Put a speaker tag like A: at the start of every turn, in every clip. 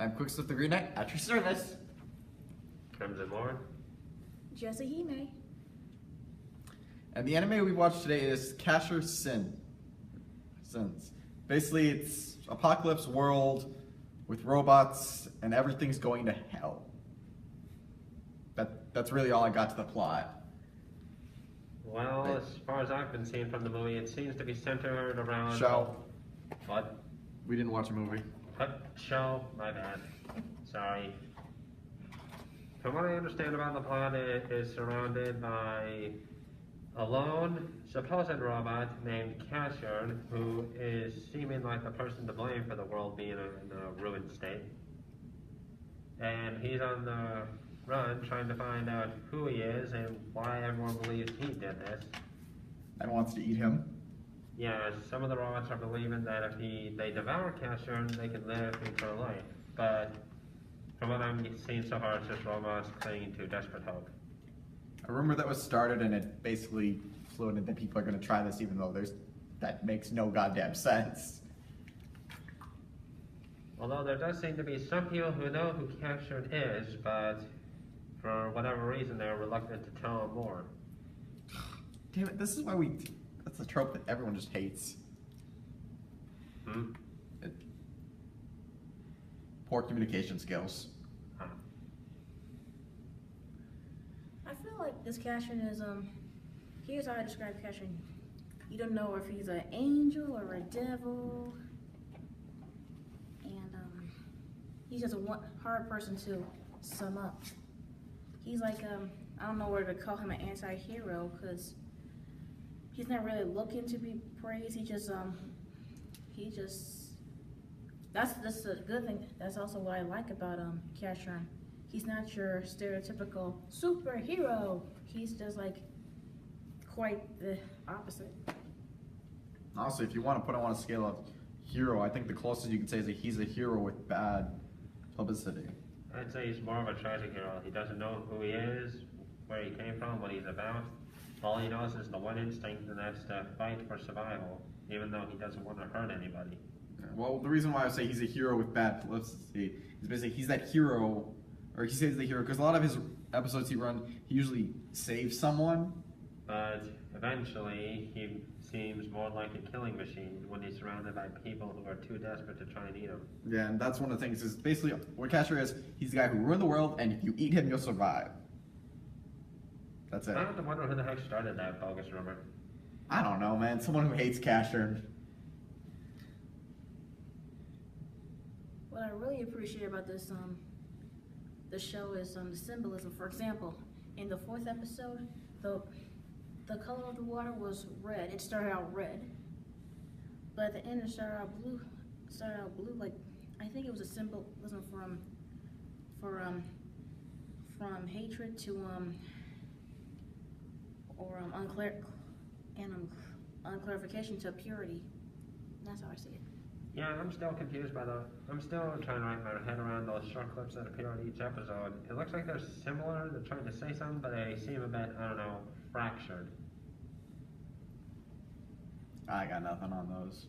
A: I'm Quickslip the Green Knight at your service.
B: Crimson Lord.
C: Jesse Hime.
A: And the anime we watched today is Cashern Sins. Basically, it's apocalypse world with robots and everything's going to hell. That's really all I got to the plot.
B: Well, as far as I've been seeing from the movie, it seems to be centered around...
A: Show.
B: What?
A: We didn't watch a movie.
B: Show? My bad. Sorry. From what I understand about the plot, it is surrounded by a lone, supposed robot named Cashern, who is seeming like the person to blame for the world being in a ruined state. And he's on the run trying to find out who he is and why everyone believes he did this.
A: And wants to eat him.
B: Yeah, some of the robots are believing that if they devour Cashern, they can live eternal life. But from what I'm seeing so far, it's just robots clinging to desperate hope.
A: A rumor that was started and it basically floated that people are going to try this even though that makes no goddamn sense.
B: Although there does seem to be some people who know who Cashern is, but for whatever reason they're reluctant to tell them more.
A: Damn it, this is why that's a trope that everyone just hates. Poor communication skills.
B: Huh.
C: I feel like this Cashern is, here's how I describe Cashern. You don't know if he's an angel or a devil. And, he's just a hard person to sum up. He's like, I don't know whether to call him an anti-hero, because he's not really looking to be praised. That's a good thing. That's also what I like about Cashern. He's not your stereotypical superhero. He's just like quite the opposite.
A: Honestly, if you want to put him on a scale of hero, I think the closest you can say is that he's a hero with bad publicity.
B: I'd say he's more of a tragic hero. He doesn't know who he is, where he came from, what he's about. All he knows is the one instinct, and that's to fight for survival, even though he doesn't want to hurt anybody.
A: Well, the reason why I say he's a hero with bad publicity is basically he's that hero, or he says the hero, because a lot of his episodes he usually saves someone.
B: But eventually, he seems more like a killing machine when he's surrounded by people who are too desperate to try and eat him.
A: Yeah, and that's one of the things, is basically what Cashern is, he's the guy who ruined the world, and if you eat him, you'll survive. That's it.
B: I have to wonder who the heck started that bogus rumor.
A: I don't know, man. Someone who hates Cashern.
C: What I really appreciate about this the show is the symbolism. For example, in the 4th episode, the color of the water was red. It started out red, but at the end it started out blue. Like, I think it was a symbolism from hatred to unclarification to purity. That's how I see it.
B: Yeah, I'm still confused by I'm still trying to wrap my head around those short clips that appear on each episode. It looks like they're similar, they're trying to say something, but they seem a bit, I don't know, fractured.
A: I got nothing on those.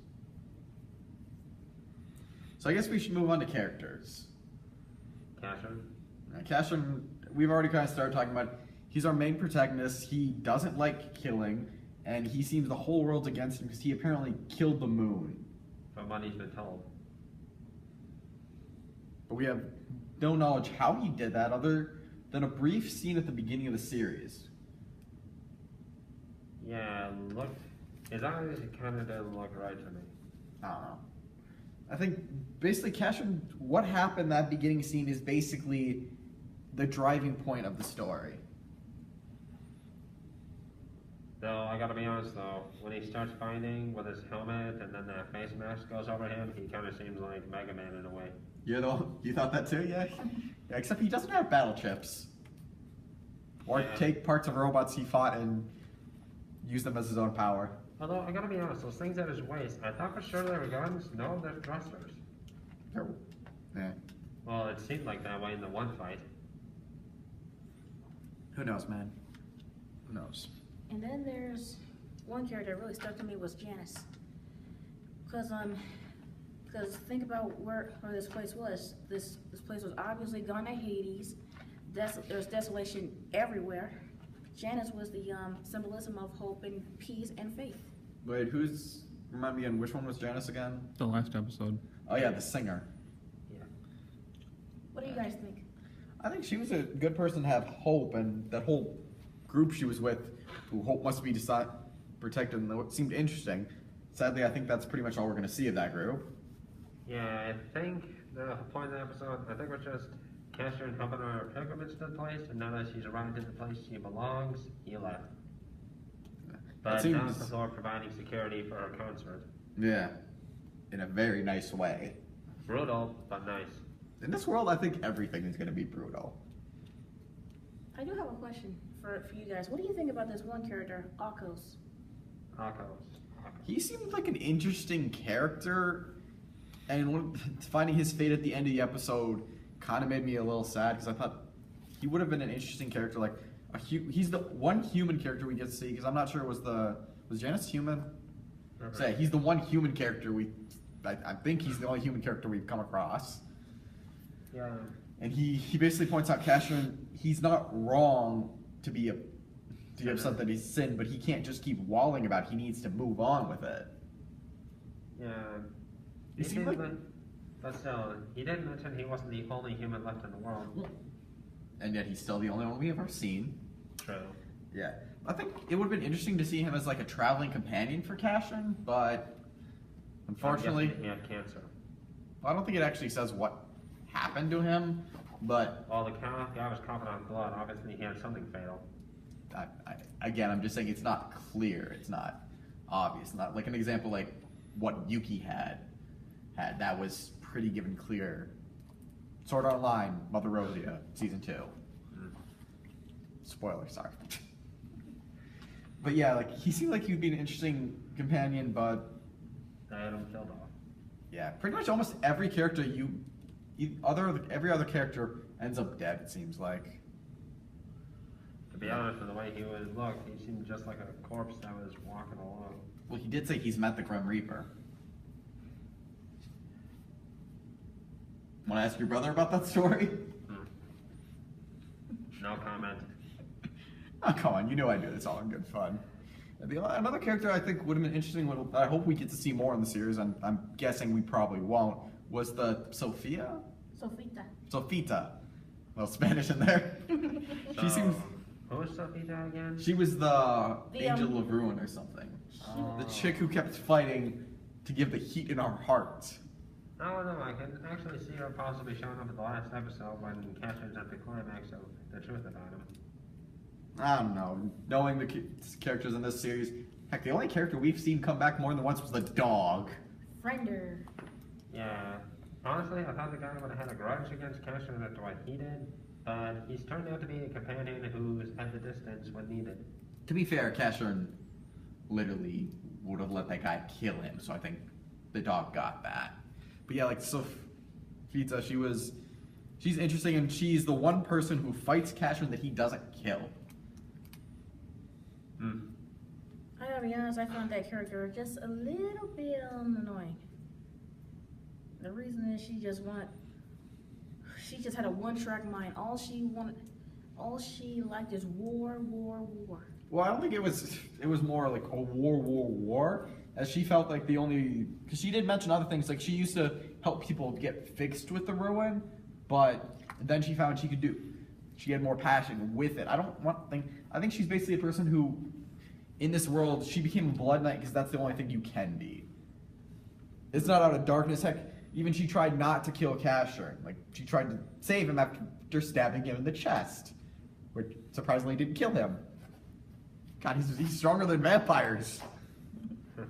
A: So I guess we should move on to characters.
B: Cashern?
A: Cashern, we've already kind of started talking about, he's our main protagonist. He doesn't like killing, and he seems the whole world's against him because he apparently killed the moon.
B: From what he's been told.
A: But we have no knowledge how he did that other than a brief scene at the beginning of the series.
B: Yeah, his eyes kind of didn't look right to me.
A: I don't know. I think basically Cashern, what happened that beginning scene is basically the driving point of the story.
B: Though, I gotta be honest though, when he starts fighting with his helmet and then that face mask goes over him, he kind of seems like Mega Man in a way.
A: You thought that too, yeah? Yeah, except he doesn't have battle chips. Or take parts of robots he fought and use them as his own power.
B: Although, I gotta be honest, those things at his waist, I thought for sure they were guns. No, they're thrusters.
A: Yeah.
B: Well, it seemed like that way in the one fight.
A: Who knows, man? Who knows?
C: And then there's one character that really stuck to me was Janice, because Because think about where this place was. This place was obviously gone to Hades. There's desolation everywhere. Janice was the symbolism of hope and peace and faith.
A: Wait, remind me again, which one was Janice again?
D: The last episode.
A: Oh yeah, the singer.
B: Yeah.
C: What do you guys think?
A: I think she was a good person to have hope, and that whole group she was with, who hope must be protected, and it seemed interesting. Sadly, I think that's pretty much all we're going to see of that group.
B: Yeah, I think the point of the episode, I think was just Cashern helping her pilgrimage to the place, and now that she's arrived at the place she belongs, he left. But now it's the Lord providing security for her concert.
A: Yeah, in a very nice way.
B: Brutal, but nice.
A: In this world, I think everything is going to be brutal.
C: I do have a question for you guys. What do you think about this one character, Akos?
A: He seemed like an interesting character, and finding his fate at the end of the episode kind of made me a little sad, because I thought he would have been an interesting character. Like he's the one human character we get to see, because I'm not sure was Janice human? So yeah, he's the one human character I think he's the only human character we've come across.
B: Yeah.
A: And he basically points out Cashern, he's not wrong to be upset that he's sinned, but he can't just keep walling about it. He needs to move on with it.
B: Yeah.
A: He seemed like...
B: But still, he didn't mention he wasn't the only human left in the world.
A: And yet he's still the only one we have ever seen.
B: True.
A: Yeah. I think it would have been interesting to see him as like a traveling companion for Cashern, but unfortunately...
B: He had cancer.
A: I don't think it actually says what happened to him, but...
B: Well, the guy was coughing on blood. Obviously, he had something fatal.
A: Again, I'm just saying it's not clear. It's not obvious. Not like an example like what Yuki had. That was pretty given clear. Sword Art Online, Mother Rosia, Season 2. Spoiler, sorry. But yeah, like he seemed like he'd be an interesting companion, but...
B: They had him killed off.
A: Yeah, pretty much almost every character every other character ends up dead, it seems like.
B: To be honest, with the way he would look, he seemed just like a corpse that was walking along.
A: Well, he did say he's met the Grim Reaper. Want to ask your brother about that story?
B: No comment.
A: Oh, come on, you know I do this all in good fun. Another character I think would have been interesting, I hope we get to see more in the series, and I'm guessing we probably won't, was the Sofita? Sofita. Well, Spanish in there. She seems...
B: Who was Sofita again?
A: She was the Angel of Ruin or something. The chick who kept fighting to give the heat in our heart.
B: I don't know, I can actually see her possibly showing up at the last episode when Cashern's at the climax of the truth about him.
A: I don't know. Knowing the characters in this series, heck, the only character we've seen come back more than once was the dog.
C: Friender.
B: Yeah. Honestly, I thought the guy would have had a grudge against Cashern after what he did, but he's turned out to be a companion who's at the distance when needed.
A: To be fair, Cashern literally would have let that guy kill him, so I think the dog got that. But yeah, like Sofita, she's interesting, and she's the one person who fights Cashern that he doesn't kill.
C: I gotta be honest, I found that character just a little bit annoying. The reason is she just had a one-track mind. All she liked is war.
A: Well, I don't think it was more like a war, as she felt like because she did mention other things, like she used to help people get fixed with the ruin, but then she found she had more passion with it. I think she's basically a person who, in this world, she became a Blood Knight because that's the only thing you can be. It's not out of darkness. Heck, even she tried not to kill Cashern. Like, she tried to save him after stabbing him in the chest, which surprisingly didn't kill him. God, he's stronger than vampires. Who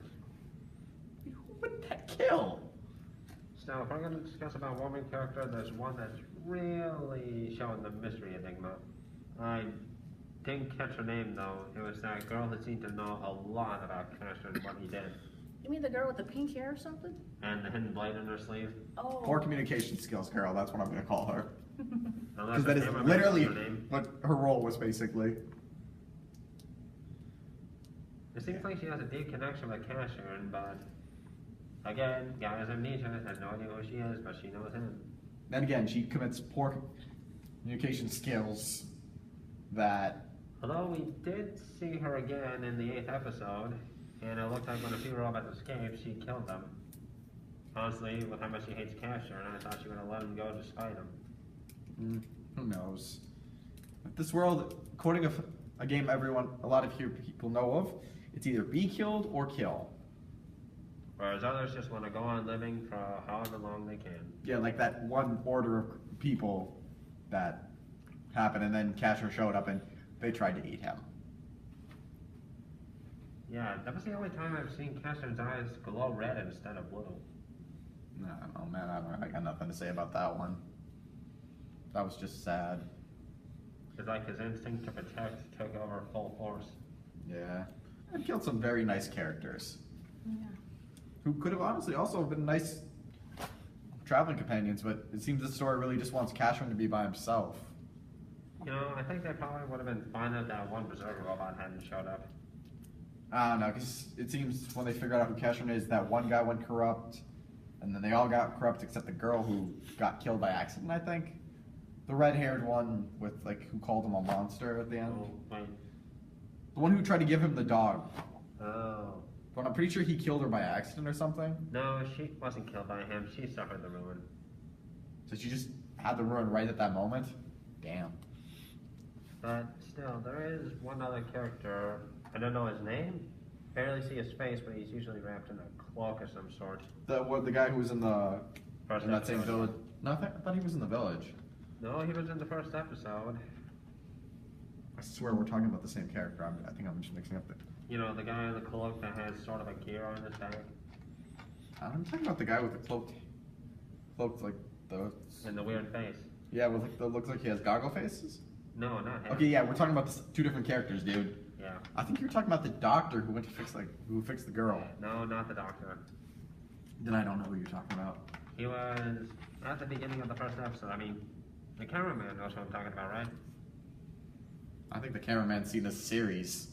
A: would that kill?
B: So, if I'm going to discuss about one main character, there's one that's really showing the mystery enigma. I didn't catch her name, though. It was that girl that seemed to know a lot about Cashern and what he did.
C: You mean the girl with the pink hair or something?
B: And the hidden blade in her sleeve.
C: Oh.
A: Poor communication skills, girl. That's what I'm going to call her.
B: Unless
A: Because that is
B: I can't
A: literally
B: remember her name.
A: what her role was, basically.
B: It seems like she has a deep connection with Cashern, but Again, guys, amnesia has no idea who she is, but she knows him.
A: Then again, she commits poor communication skills that.
B: Although we did see her again in the 8th episode, and it looked like when a few robots escaped, she killed them. Honestly, with how much she hates Cashern, I thought she would have let him go despite him.
A: Who knows? If this world, according to a game a lot of people know of, it's either be killed or kill.
B: Whereas others just want to go on living for however long they can.
A: Yeah, like that one order of people that happened, and then Cashern showed up and they tried to eat him.
B: Yeah, that was the only time I've seen Cashern's eyes glow red instead of blue.
A: No, oh man, I got nothing to say about that one. That was just sad.
B: It's like his instinct to protect took over full force.
A: Yeah, and killed some very nice characters.
C: Yeah.
A: Who could have honestly also been nice traveling companions, but it seems the story really just wants Cashern to be by himself.
B: You know, I think they probably would have been fine if that one berserker robot hadn't showed up.
A: I don't know, because it seems when they figured out who Cashern is, that one guy went corrupt, and then they all got corrupt except the girl who got killed by accident, I think. The red-haired one with, like, who called him a monster at the end.
B: Oh, wait.
A: The one who tried to give him the dog.
B: Oh.
A: But I'm pretty sure he killed her by accident or something.
B: No, she wasn't killed by him. She suffered the ruin.
A: So she just had the ruin right at that moment? Damn.
B: But still, there is one other character. I don't know his name. Barely see his face, but he's usually wrapped in a cloak of some sort.
A: The guy who was in
B: First
A: that same
B: episode.
A: village. No, I thought he was in the village.
B: No, he was in the first episode.
A: I swear we're talking about the same character. I think I'm just mixing up the.
B: You know, the guy in the cloak that has sort of a gear on his back.
A: I'm talking about the guy with the cloaked like the.
B: And the weird face.
A: Yeah, with like the looks like he has goggle faces.
B: No, not him.
A: Okay, yeah, we're talking about two different characters, dude.
B: Yeah.
A: I think you were talking about the doctor who went to who fixed the girl.
B: No, not the doctor.
A: Then I don't know who you're talking about.
B: He was at the beginning of the first episode. I mean, the cameraman knows what I'm talking about, right?
A: I think the cameraman's seen this series.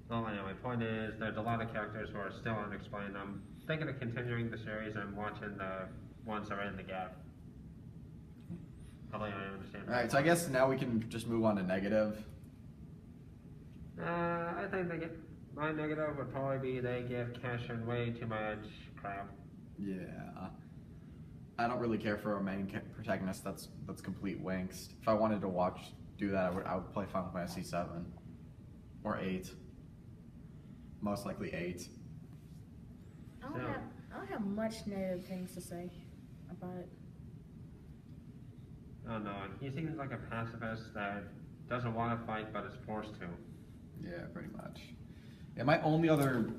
B: Well, anyway, point is, there's a lot of characters who are still unexplained. I'm thinking of continuing the series and watching the ones that are in the gap. Probably I understand.
A: Alright, so I guess now we can just move on to negative.
B: I think my negative would probably be they give Cashern way too much crap.
A: Yeah. I don't really care for a main protagonist that's complete wanks. If I wanted to do that, I would play Final Fantasy 7 or 8. Most likely 8.
C: I don't have much negative things to say about it.
B: Oh no, he seems like a pacifist that doesn't want to fight but is forced to.
A: Yeah, pretty much. Yeah, my only other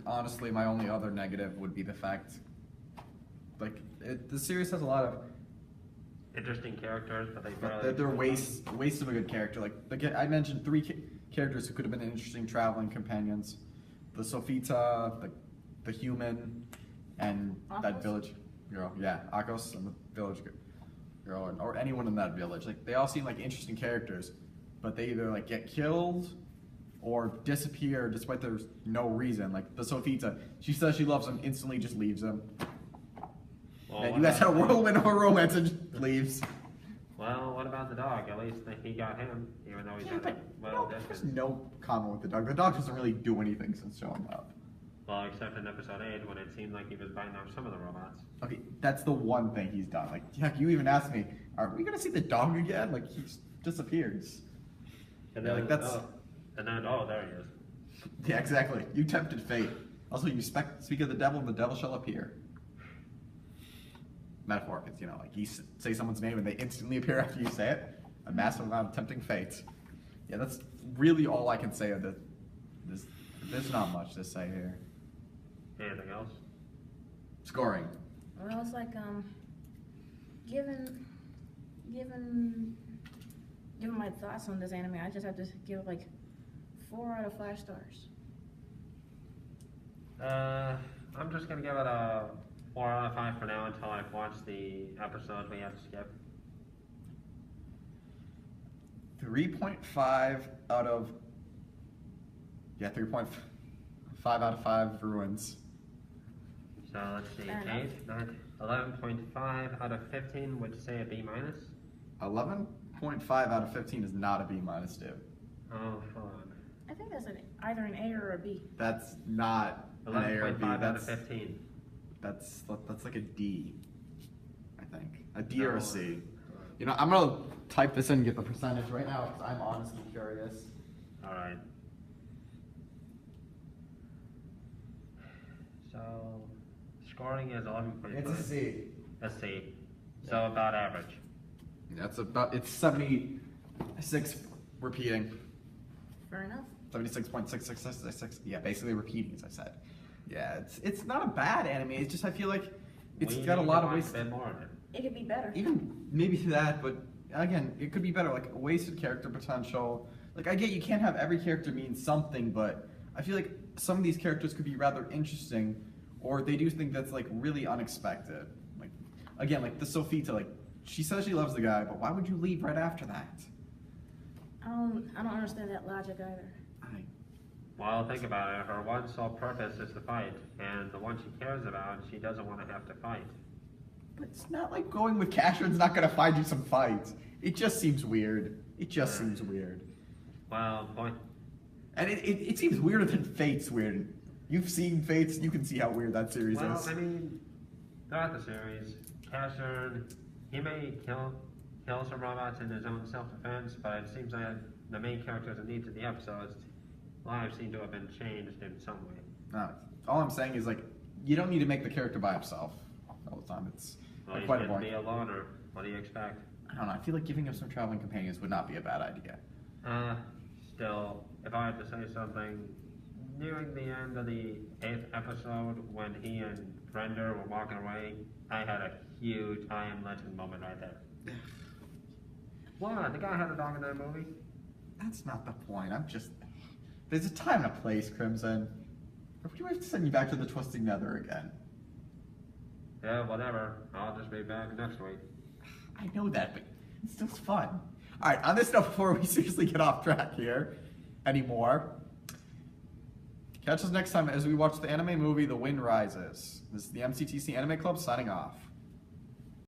A: negative would be the fact, like, the series has a lot of
B: Interesting characters, but they barely.
A: they're waste of a good character. Like I mentioned, 3 characters who could have been interesting traveling companions: the Sofita, the human, and that
C: Akos?
A: village girl. Yeah, Akos and the village girl, or anyone in that village. Like they all seem like interesting characters, but they either like get killed or disappear despite there's no reason. Like the Sofita, she says she loves him, instantly just leaves him.
B: Well,
A: And
B: what
A: you guys had a
B: about-
A: whirlwind of a romance and just leaves.
B: Well, what about the dog? At least he got him, even though he's
A: Yeah,
B: at a
A: but
B: well
A: there's
B: distance.
A: no comment with the dog. The dog doesn't really do anything since showing up.
B: Well, except in episode 8 when it seemed like he was biting off some of the robots.
A: Okay, that's the one thing he's done. Like, heck, you even asked me, are we gonna see the dog again? Like, he just disappears.
B: And
A: Yeah,
B: then,
A: like, that's-
B: there he is.
A: Yeah, exactly. You tempted fate. Also, you speak of the devil, and the devil shall appear. Metaphor, because, like, you say someone's name and they instantly appear after you say it. A massive amount of tempting fate. Yeah, that's really all I can say of this. There's not much to say here.
B: Anything else?
A: Scoring.
C: Well, it's like given my thoughts on this anime, I just have to give it like 4 out of 5 stars.
B: I'm just gonna give it a 4 out of 5 for now until I've watched the episode we had to skip.
A: 3.5 out of... Yeah, 3.5 5 out of 5 ruins.
B: So let's see,
C: Fair
B: 8, 9, 11.5 out of 15 would say a B minus.
A: 11.5 out of 15 is not a B minus, dude.
B: Oh, hold on.
C: I think that's either an A or a B.
A: That's not an A or a B.
B: 11.5 out of
A: That's
B: 15.
A: that's like a D, I think. A D or
B: No.
A: a C. You know, I'm gonna type this in and get the percentage right now because I'm honestly curious.
B: Alright. So, scoring is 11.5.
A: It's a C.
B: A C. So about average.
A: That's about, it's 76 repeating.
C: Fair enough.
A: 76.6666. Yeah, basically repeating, as I said. Yeah, it's not a bad anime. It's just I feel like it's
B: We
A: got a
B: need
A: lot
B: to
A: of
B: watch
A: ways.
B: a bit more of it.
C: It could be better.
A: Even maybe that, but again, it could be better. Like wasted character potential. Like I get you can't have every character mean something, but I feel like some of these characters could be rather interesting, or they do think that's like really unexpected. Like again, like the Sofita, like she says she loves the guy, but why would you leave right after that?
C: I don't understand that logic either.
B: Well, think about it. Her one sole purpose is to fight, and the one she cares about, she doesn't want to have to fight.
A: But it's not like going with Cashern's not gonna find you some fights. It just seems weird. It just seems weird.
B: Well, boy,
A: And it seems weirder than Fate's weird. You've seen Fate's, you can see how weird that series
B: well,
A: is.
B: I mean, throughout the series, Cashern, he may kill some robots in his own self-defense, but it seems like the main characters and needs of the episodes, lives seem to have been changed in some way.
A: No, all I'm saying is like, you don't need to make the character by himself all the time. It's
B: Well, he's
A: quite
B: going to
A: boring.
B: be a loner. What do you expect?
A: I don't know, I feel like giving him some traveling companions would not be a bad idea.
B: Still, if I had to say something, nearing the end of the 8th episode, when he and Brenda were walking away, I had a huge I Am Legend moment right there. What? The guy had a dog in that movie?
A: That's not the point. There's a time and a place, Crimson. Or do we have to send you back to the Twisting Nether again?
B: Yeah, whatever. I'll just be back next week.
A: I know that, but it's still fun. Alright, on this note, before we seriously get off track here anymore, catch us next time as we watch the anime movie The Wind Rises. This is the MCTC Anime Club signing off.